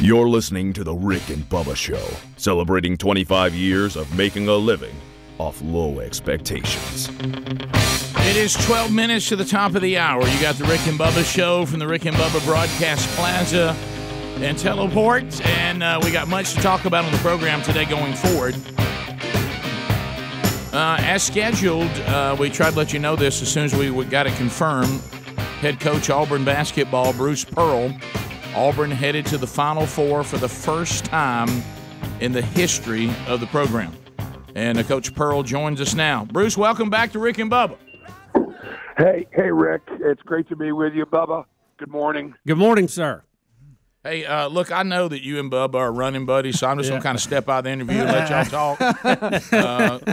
You're listening to The Rick and Bubba Show, celebrating 25 years of making a living off low expectations. It is 12 minutes to the top of the hour. You got The Rick and Bubba Show from the Rick and Bubba Broadcast Plaza and Teleport, and we got much to talk about on the program today going forward. As scheduled, we tried to let you know this as soon as we got it confirmed. Head coach Auburn Basketball, Bruce Pearl. Auburn headed to the Final Four for the first time in the history of the program. And Coach Pearl joins us now. Bruce, welcome back to Rick and Bubba. Hey, Rick. It's great to be with you, Bubba. Good morning. Good morning, sir. Hey, look, I know that you and Bubba are running buddies, so I'm just going to kind of step out of the interview and let y'all talk.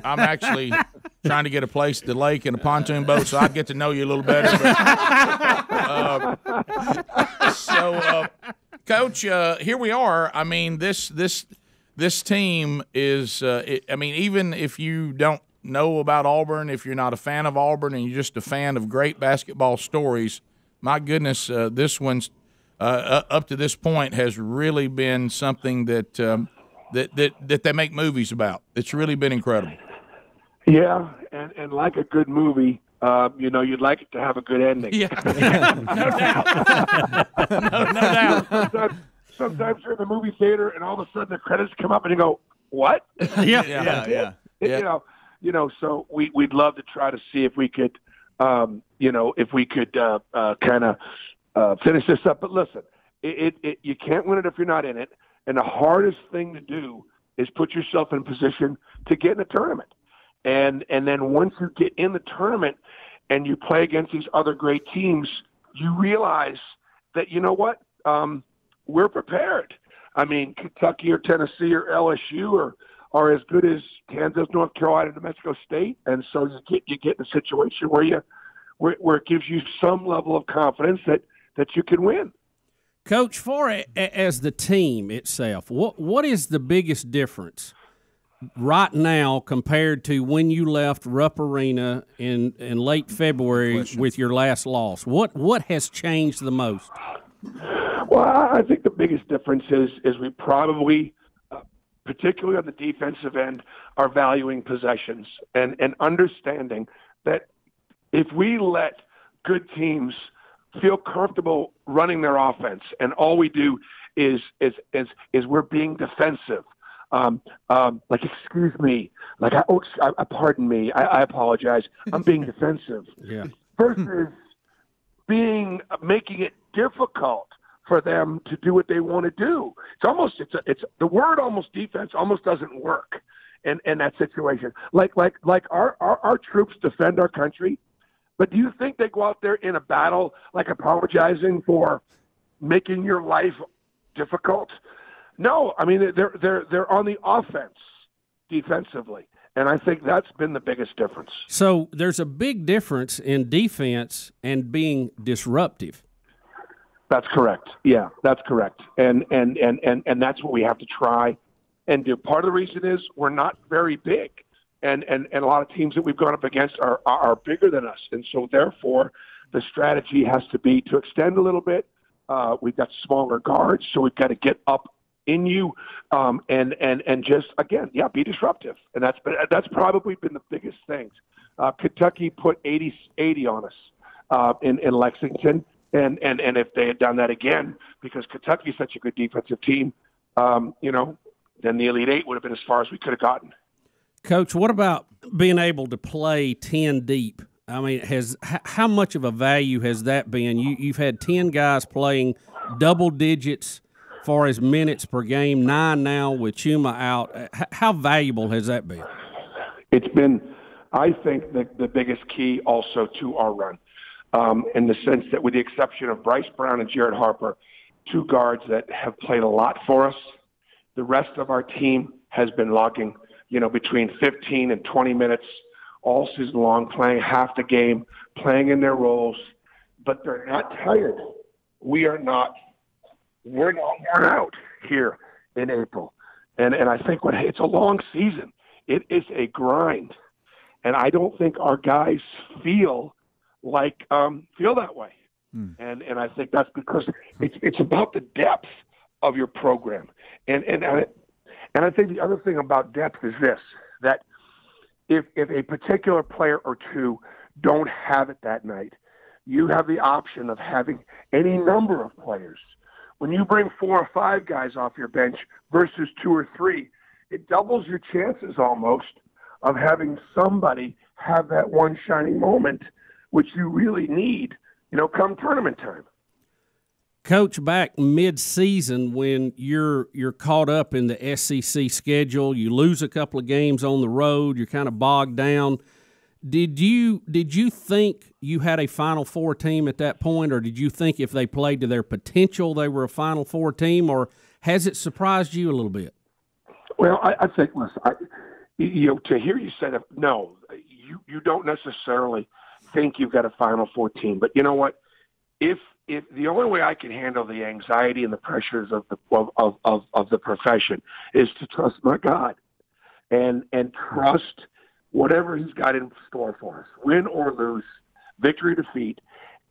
I'm actually trying to get a place at the lake in a pontoon boat, so I get to know you a little better. Coach, here we are. I mean, this team is. Even if you don't know about Auburn, if you're not a fan of Auburn, and you're just a fan of great basketball stories, my goodness, this one's. Up to this point has really been something that they make movies about. It's really been incredible. Yeah, and like a good movie, you'd like it to have a good ending. Yeah, no doubt. No doubt. Sometimes you're in the movie theater and all of a sudden the credits come up and you go, "What?" Yeah. So we'd love to try to see if we could, kind of. Finish this up, but listen, you can't win it if you're not in it, and the hardest thing to do is put yourself in position to get in a tournament, and then once you get in the tournament and you play against these other great teams, you realize that we're prepared. I mean, Kentucky or Tennessee or LSU are as good as Kansas, North Carolina, New Mexico State, and so you get in a situation where it gives you some level of confidence that you can win. Coach, as the team itself, what is the biggest difference right now compared to when you left Rupp Arena in late February with your last loss? What has changed the most? Well, I think the biggest difference is we probably, particularly on the defensive end, are valuing possessions and understanding that if we let good teams feel comfortable running their offense, and all we do is we're being defensive. Excuse me, pardon me, I apologize. I'm being defensive. Yeah. Versus making it difficult for them to do what they want to do. It's the word almost defense almost doesn't work in that situation. Like our troops defend our country. But do you think they go out there in a battle apologizing for making your life difficult? No, I mean they're on the offense defensively, and I think that's been the biggest difference. So there's a big difference in defense and being disruptive. That's correct. Yeah, that's correct, and that's what we have to try and do. Part of the reason is we're not very big. And a lot of teams that we've gone up against are bigger than us. And so, therefore, the strategy has to be to extend a little bit. We've got smaller guards, so we've got to get up in you and just, again, be disruptive. And that's probably been the biggest thing. Kentucky put 80 on us in Lexington. And if they had done that again, because Kentucky is such a good defensive team, then the Elite Eight would have been as far as we could have gotten. Coach, what about being able to play 10 deep? I mean, how much of a value has that been? You've had 10 guys playing double digits far as minutes per game, 9 now with Chuma out. How valuable has that been? It's been, I think, the biggest key also to our run, in the sense that with the exception of Bryce Brown and Jared Harper, 2 guards that have played a lot for us, the rest of our team has been logging between 15 and 20 minutes all season long, playing half the game, playing in their roles, but they're not tired. We're not worn out here in April. And I think it's a long season. It is a grind. And I don't think our guys feel that way. And I think that's because it's about the depth of your program. And I think the other thing about depth is this, that if a particular player or two don't have it that night, you have the option of having any number of players. When you bring 4 or 5 guys off your bench versus 2 or 3, it doubles your chances almost of having somebody have that one shining moment, which you really need, come tournament time. Coach, back mid-season when you're caught up in the SEC schedule, you lose a couple of games on the road, you're kind of bogged down. Did you think you had a Final Four team at that point, or did you think if they played to their potential they were a Final Four team, or has it surprised you a little bit? Well, I think, listen, to hear you say that, no, you don't necessarily think you've got a Final Four team. But you know what? If the only way I can handle the anxiety and the pressures of the profession is to trust my God and trust whatever He's got in store for us, win or lose, victory, defeat,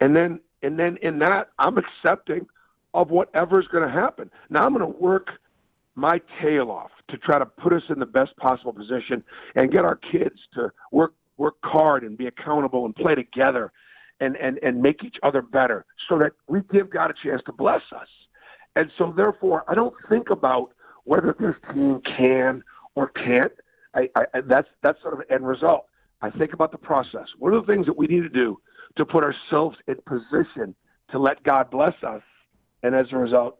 and then in that I'm accepting of whatever's going to happen. Now I'm going to work my tail off to try to put us in the best possible position and get our kids to work hard and be accountable and play together and make each other better so that we give God a chance to bless us. And so therefore, I don't think about whether this team can or can't. That's sort of an end result. I think about the process. What are the things that we need to do to put ourselves in position to let God bless us, and as a result,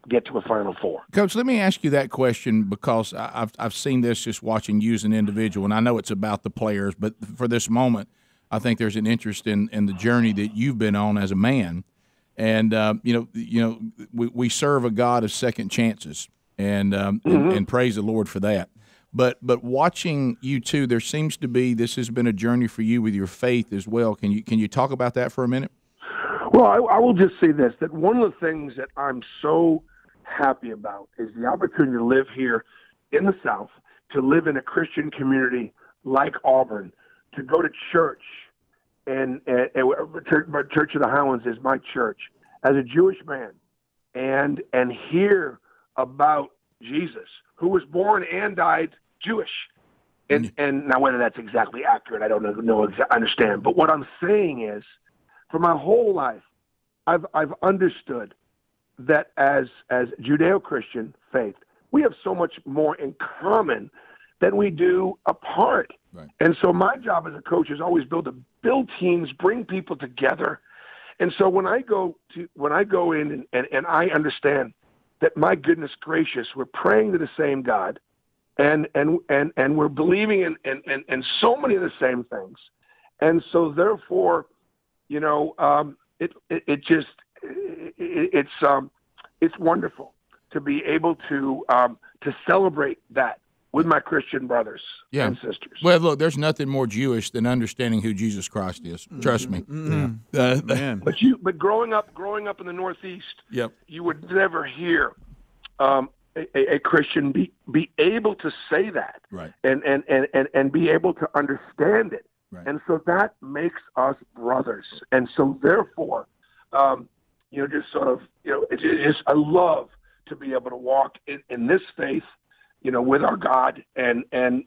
get to a Final Four? Coach, let me ask you that question because I've seen this just watching you as an individual, and I know it's about the players, but for this moment, I think there's an interest in the journey that you've been on as a man. And we serve a God of second chances, and praise the Lord for that. But watching you two, there seems to be this has been a journey for you with your faith as well. Can you talk about that for a minute? Well, I will just say this, that one of the things that I'm so happy about is the opportunity to live here in the South, to live in a Christian community like Auburn, to go to church, and Church of the Highlands is my church, as a Jewish man, and hear about Jesus, who was born and died Jewish. And now whether that's exactly accurate, I don't understand. But what I'm saying is, for my whole life, I've understood that as Judeo-Christian faith, we have so much more in common than we do apart. Right. And so my job as a coach is always build teams, bring people together. And so when I go in and I understand that, my goodness gracious, we're praying to the same God, and we're believing in so many of the same things, and so therefore, it's wonderful to be able to celebrate that with my Christian brothers and sisters. Well, look, there's nothing more Jewish than understanding who Jesus Christ is. Trust me. Man. But growing up in the Northeast, yep, you would never hear a Christian be able to say that, right, and be able to understand it. Right. And so that makes us brothers. And so therefore, just sort of, I love to be able to walk in this faith, with our God. And I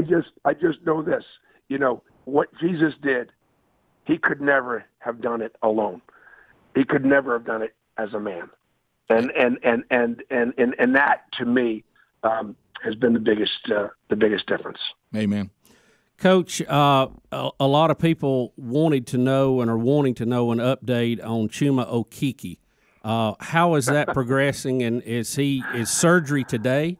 just know this, what Jesus did, He could never have done it alone. He could never have done it as a man. And that to me, has been the biggest difference. Amen. Coach, a lot of people wanted to know and are wanting to know an update on Chuma Okeke. How is that progressing, and is surgery today?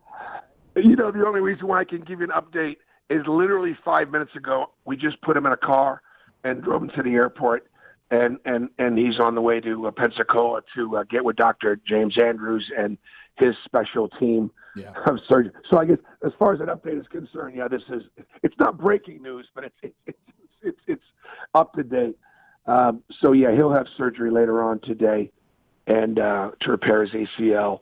The only reason why I can give you an update is literally 5 minutes ago, we just put him in a car and drove him to the airport, and he's on the way to Pensacola to get with Dr. James Andrews and his special team of surgery. So I guess as far as that update is concerned, it's not breaking news, but it's up to date. He'll have surgery later on today, and to repair his ACL.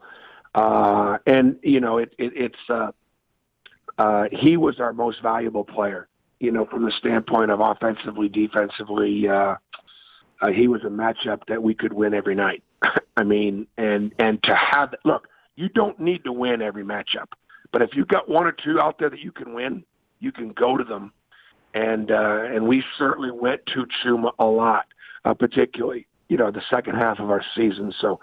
He was our most valuable player, from the standpoint of offensively, defensively. He was a matchup that we could win every night. I mean, and to have – look, you don't need to win every matchup. But if you've got one or two out there that you can win, you can go to them. And we certainly went to Chuma a lot, particularly, the second half of our season. So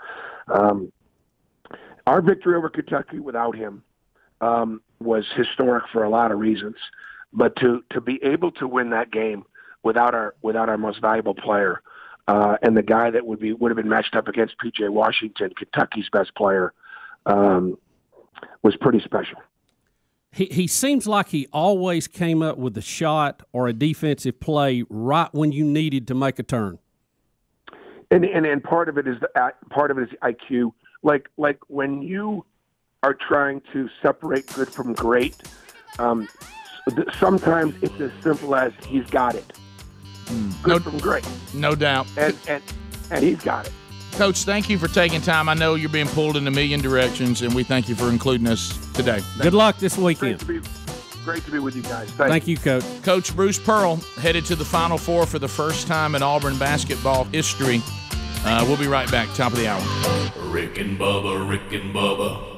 our victory over Kentucky without him was historic for a lot of reasons. But to be able to win that game without our most valuable player and the guy that would have been matched up against P.J. Washington, Kentucky's best player, was pretty special. He seems like he always came up with a shot or a defensive play right when you needed to make a turn. And part of it is IQ. Like when you are trying to separate good from great, sometimes it's as simple as he's got it. Good from great. No doubt. And he's got it. Coach, thank you for taking time. I know you're being pulled in a million directions, and we thank you for including us today. Good luck this weekend. Great to be with you guys. Thank you, Coach. Coach Bruce Pearl headed to the Final Four for the first time in Auburn basketball history. We'll be right back, top of the hour. Rick and Bubba, Rick and Bubba.